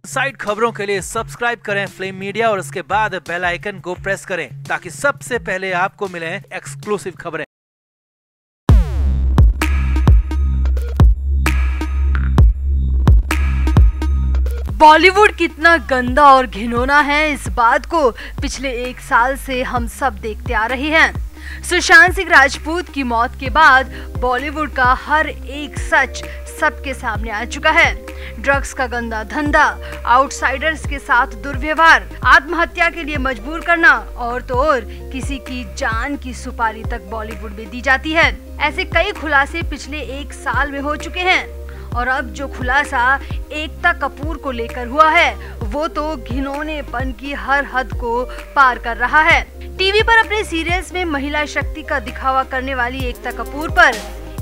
Side खबरों के लिए सब्सक्राइब करें फ्लेम मीडिया और उसके बाद बेल आइकन को प्रेस करें ताकि सबसे पहले आपको मिले एक्सक्लूसिव खबरें। बॉलीवुड कितना गंदा और घिनौना है, इस बात को पिछले 1 साल से हम सब देखते आ रहे हैं। सुशांत सिंह राजपूत की मौत के बाद बॉलीवुड का हर एक सच सबके सामने आ चुका है। ड्रग्स का गंदा धंधा, आउटसाइडर्स के साथ दुर्व्यवहार, आत्महत्या के लिए मजबूर करना और तो और किसी की जान की सुपारी तक बॉलीवुड में दी जाती है। ऐसे कई खुलासे पिछले 1 साल में हो चुके हैं और अब जो खुलासा एकता कपूर को लेकर हुआ है वो तो घिनौनेपन की हर हद को पार कर रहा है। टीवी पर अपने सीरियल्स में महिला शक्ति का दिखावा करने वाली एकता कपूर पर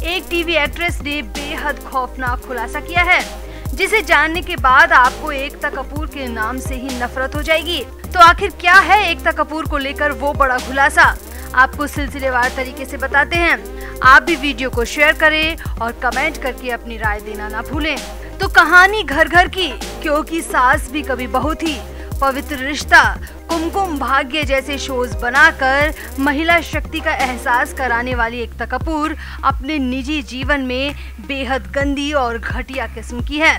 एक टीवी एक्ट्रेस ने बेहद खौफनाक खुलासा किया है, जिसे जानने के बाद आपको एकता कपूर के नाम से ही नफरत हो जाएगी। तो आखिर क्या है एकता कपूर को लेकर वो बड़ा खुलासा, आपको सिलसिलेवार तरीके से बताते हैं। आप भी वीडियो को शेयर करें और कमेंट करके अपनी राय देना ना भूलें। तो कहानी घर घर की, क्योंकि सास भी कभी बहू थी, पवित्र रिश्ता, कुमकुम भाग्य जैसे शोज बनाकर महिला शक्ति का एहसास कराने वाली एकता कपूर अपने निजी जीवन में बेहद गंदी और घटिया किस्म की है।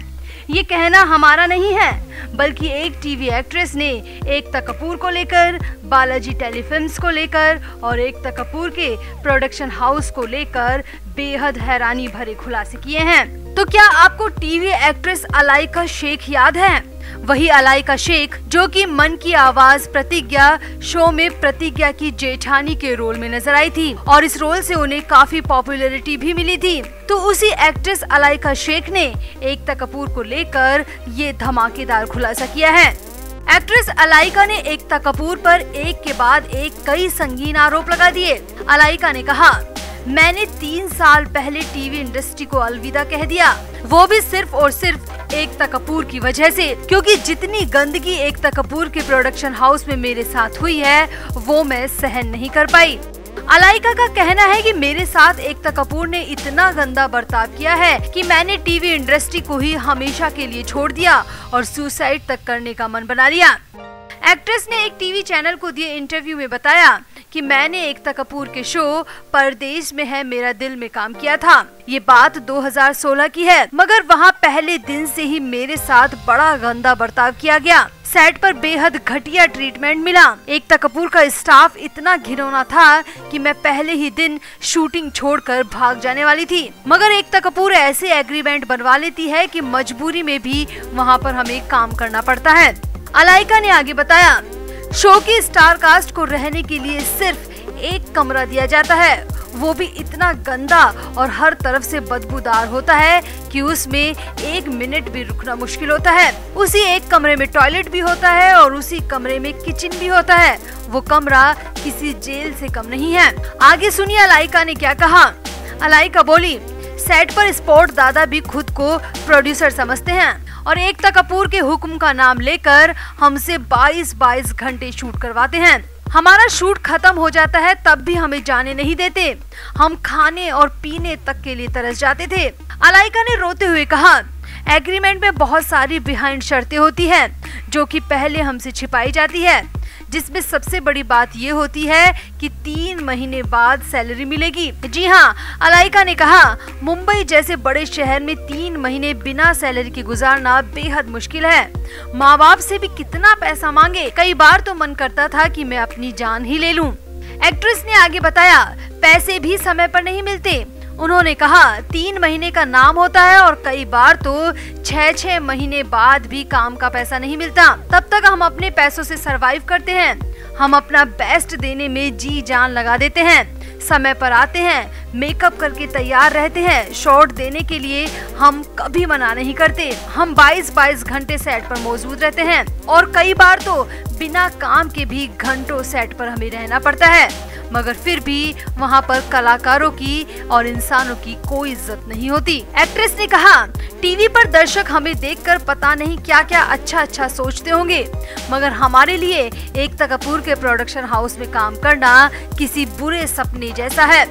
ये कहना हमारा नहीं है, बल्कि एक टीवी एक्ट्रेस ने एकता कपूर को लेकर, बालाजी टेलीफिल्म्स को लेकर और एकता कपूर के प्रोडक्शन हाउस को लेकर बेहद हैरानी भरे खुलासे किए हैं। तो क्या आपको टीवी एक्ट्रेस अलाइका शेख याद है? वही अलाइका शेख जो कि मन की आवाज प्रतिज्ञा शो में प्रतिज्ञा की जेठानी के रोल में नजर आई थी और इस रोल से उन्हें काफी पॉपुलैरिटी भी मिली थी। तो उसी एक्ट्रेस अलाइका शेख ने एकता कपूर को लेकर ये धमाकेदार खुलासा किया है। एक्ट्रेस अलाइका ने एकता कपूर पर एक के बाद एक कई संगीन आरोप लगा दिए। अलाइका ने कहा, मैंने 3 साल पहले टीवी इंडस्ट्री को अलविदा कह दिया, वो भी सिर्फ और सिर्फ एकता कपूर की वजह से, क्योंकि जितनी गंदगी एकता कपूर के प्रोडक्शन हाउस में मेरे साथ हुई है वो मैं सहन नहीं कर पाई। अलाइका का कहना है कि मेरे साथ एकता कपूर ने इतना गंदा बर्ताव किया है कि मैंने टीवी इंडस्ट्री को ही हमेशा के लिए छोड़ दिया और सुसाइड तक करने का मन बना लिया। एक्ट्रेस ने एक टीवी चैनल को दिए इंटरव्यू में बताया कि मैंने एकता कपूर के शो परदेश में है मेरा दिल में काम किया था। ये बात 2016 की है, मगर वहाँ पहले दिन से ही मेरे साथ बड़ा गंदा बर्ताव किया गया। सेट पर बेहद घटिया ट्रीटमेंट मिला। एकता कपूर का स्टाफ इतना घिनौना था कि मैं पहले ही दिन शूटिंग छोड़कर भाग जाने वाली थी, मगर एकता कपूर ऐसे एग्रीमेंट बनवा लेती है कि मजबूरी में भी वहाँ पर हमें काम करना पड़ता है। अलाइका ने आगे बताया, शो की स्टार कास्ट को रहने के लिए सिर्फ एक कमरा दिया जाता है, वो भी इतना गंदा और हर तरफ से बदबूदार होता है कि उसमें 1 मिनट भी रुकना मुश्किल होता है। उसी एक कमरे में टॉयलेट भी होता है और उसी कमरे में किचन भी होता है। वो कमरा किसी जेल से कम नहीं है। आगे सुनिए अलाइका ने क्या कहा। अलाइका बोली, सेट पर स्पॉट दादा भी खुद को प्रोड्यूसर समझते हैं और एकता कपूर के हुक्म का नाम लेकर हमसे 22 घंटे शूट करवाते हैं। हमारा शूट खत्म हो जाता है तब भी हमें जाने नहीं देते। हम खाने और पीने तक के लिए तरस जाते थे। अलाइका ने रोते हुए कहा, एग्रीमेंट में बहुत सारी बिहाइंड शर्तें होती हैं जो कि पहले हमसे छिपाई जाती है, जिसमें सबसे बड़ी बात ये होती है कि 3 महीने बाद सैलरी मिलेगी। जी हाँ, अलाइका ने कहा, मुंबई जैसे बड़े शहर में 3 महीने बिना सैलरी के गुजारना बेहद मुश्किल है। माँ बाप से भी कितना पैसा मांगे, कई बार तो मन करता था कि मैं अपनी जान ही ले लूं। एक्ट्रेस ने आगे बताया, पैसे भी समय पर नहीं मिलते। उन्होंने कहा, 3 महीने का नाम होता है और कई बार तो 6 महीने बाद भी काम का पैसा नहीं मिलता। तब तक हम अपने पैसों से सरवाइव करते हैं। हम अपना बेस्ट देने में जी जान लगा देते हैं, समय पर आते हैं, मेकअप करके तैयार रहते हैं। शॉट देने के लिए हम कभी मना नहीं करते। हम 22 घंटे सेट पर मौजूद रहते हैं और कई बार तो बिना काम के भी घंटों सेट पर हमें रहना पड़ता है, मगर फिर भी वहाँ पर कलाकारों की और इंसानों की कोई इज्जत नहीं होती। एक्ट्रेस ने कहा, टीवी पर दर्शक हमें देखकर पता नहीं क्या क्या अच्छा सोचते होंगे, मगर हमारे लिए एकता कपूर के प्रोडक्शन हाउस में काम करना किसी बुरे सपने जैसा है।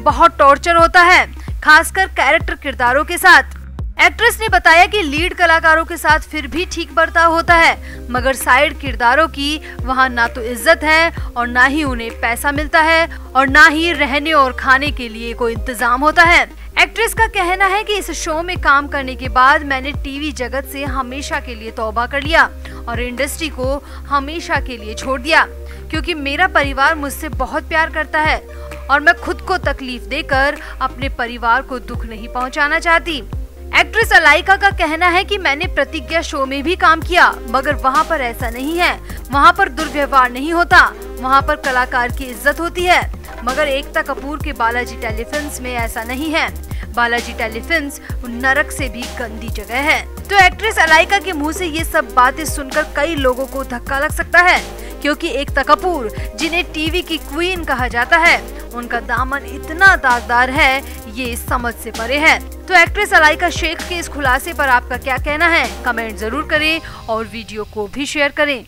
बहुत टॉर्चर होता है, खासकर कैरेक्टर किरदारों के साथ। एक्ट्रेस ने बताया कि लीड कलाकारों के साथ फिर भी ठीक बर्ताव होता है, मगर साइड किरदारों की वहाँ ना तो इज्जत है और ना ही उन्हें पैसा मिलता है और ना ही रहने और खाने के लिए कोई इंतजाम होता है। एक्ट्रेस का कहना है कि इस शो में काम करने के बाद मैंने टीवी जगत से हमेशा के लिए तौबा कर लिया और इंडस्ट्री को हमेशा के लिए छोड़ दिया, क्योंकि मेरा परिवार मुझसे बहुत प्यार करता है और मैं खुद को तकलीफ देकर अपने परिवार को दुख नहीं पहुंचाना चाहती। एक्ट्रेस अलाइका का कहना है कि मैंने प्रतिज्ञा शो में भी काम किया, मगर वहाँ पर ऐसा नहीं है। वहाँ पर दुर्व्यवहार नहीं होता, वहाँ पर कलाकार की इज्जत होती है। मगर एकता कपूर के बालाजी टेलीफिल्म्स में ऐसा नहीं है। बालाजी टेलीफिल्म्स नरक से भी गंदी जगह है। तो एक्ट्रेस अलाइका के मुंह से ये सब बातें सुनकर कई लोगों को धक्का लग सकता है, क्योंकि एकता कपूर, जिन्हें टीवी की क्वीन कहा जाता है, उनका दामन इतना दागदार है, ये समझ से परे है। तो एक्ट्रेस अलाइका शेख के इस खुलासे पर आपका क्या कहना है, कमेंट जरूर करें और वीडियो को भी शेयर करें।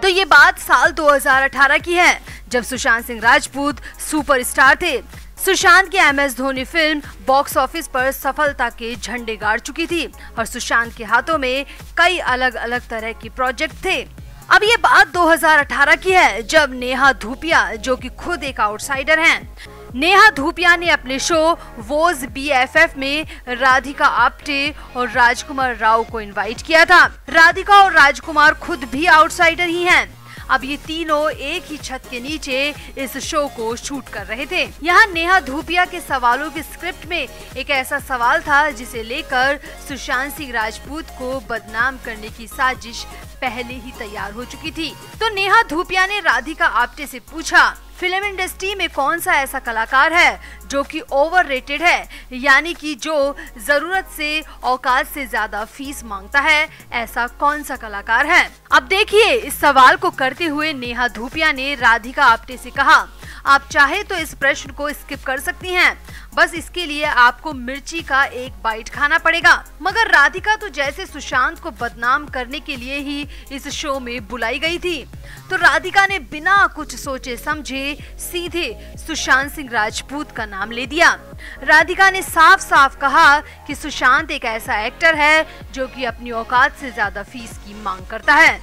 तो ये बात साल 2018 की है, जब सुशांत सिंह राजपूत सुपरस्टार थे। सुशांत की MS Dhoni film box office पर सफलता के झंडे गाड़ चुकी थी और सुशांत के हाथों में कई अलग अलग तरह के प्रोजेक्ट थे। अब ये बात 2018 की है, जब नेहा धूपिया, जो कि खुद एक आउटसाइडर हैं, नेहा धूपिया ने अपने शो वोज BFF में राधिका आप्टे और राजकुमार राव को इनवाइट किया था। राधिका और राजकुमार खुद भी आउटसाइडर ही हैं। अब ये तीनों एक ही छत के नीचे इस शो को शूट कर रहे थे। यहाँ नेहा धूपिया के सवालों की स्क्रिप्ट में एक ऐसा सवाल था जिसे लेकर सुशांत सिंह राजपूत को बदनाम करने की साजिश पहले ही तैयार हो चुकी थी। तो नेहा धूपिया ने राधिका आप्टे से पूछा, फिल्म इंडस्ट्री में कौन सा ऐसा कलाकार है जो कि ओवररेटेड है, यानी कि जो जरूरत से औकात से ज्यादा फीस मांगता है, ऐसा कौन सा कलाकार है। अब देखिए, इस सवाल को करते हुए नेहा धूपिया ने राधिका आप्टे से कहा, आप चाहे तो इस प्रश्न को स्किप कर सकती हैं, बस इसके लिए आपको मिर्ची का एक बाइट खाना पड़ेगा। मगर राधिका तो जैसे सुशांत को बदनाम करने के लिए ही इस शो में बुलाई गई थी। तो राधिका ने बिना कुछ सोचे समझे सीधे सुशांत सिंह राजपूत का नाम ले दिया। राधिका ने साफ साफ कहा कि सुशांत एक ऐसा एक्टर है जो कि अपनी औकात से ज्यादा फीस की मांग करता है।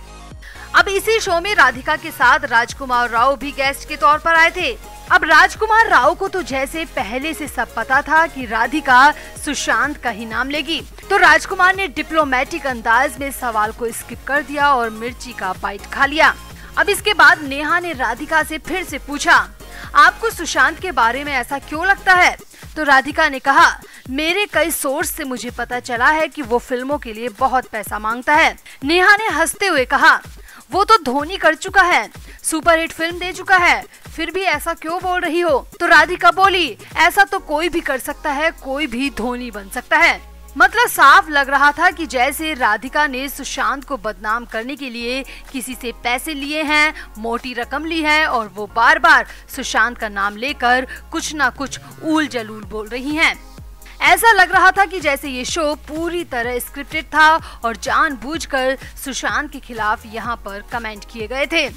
अब इसी शो में राधिका के साथ राजकुमार राव भी गेस्ट के तौर पर आए थे। अब राजकुमार राव को तो जैसे पहले से सब पता था कि राधिका सुशांत का ही नाम लेगी, तो राजकुमार ने डिप्लोमेटिक अंदाज में सवाल को स्किप कर दिया और मिर्ची का बाइट खा लिया। अब इसके बाद नेहा ने राधिका से फिर से पूछा, आपको सुशांत के बारे में ऐसा क्यों लगता है। तो राधिका ने कहा, मेरे कई सोर्स से मुझे पता चला है कि वो फिल्मों के लिए बहुत पैसा मांगता है। नेहा ने हंसते हुए कहा, वो तो धोनी कर चुका है, सुपरहिट फिल्म दे चुका है, फिर भी ऐसा क्यों बोल रही हो। तो राधिका बोली, ऐसा तो कोई भी कर सकता है, कोई भी धोनी बन सकता है। मतलब साफ लग रहा था कि जैसे राधिका ने सुशांत को बदनाम करने के लिए किसी से पैसे लिए हैं, मोटी रकम ली है और वो बार बार सुशांत का नाम लेकर कुछ ना कुछ ऊल जलूल बोल रही हैं। ऐसा लग रहा था कि जैसे ये शो पूरी तरह स्क्रिप्टेड था और जानबूझकर सुशांत के खिलाफ यहाँ पर कमेंट किए गए थे।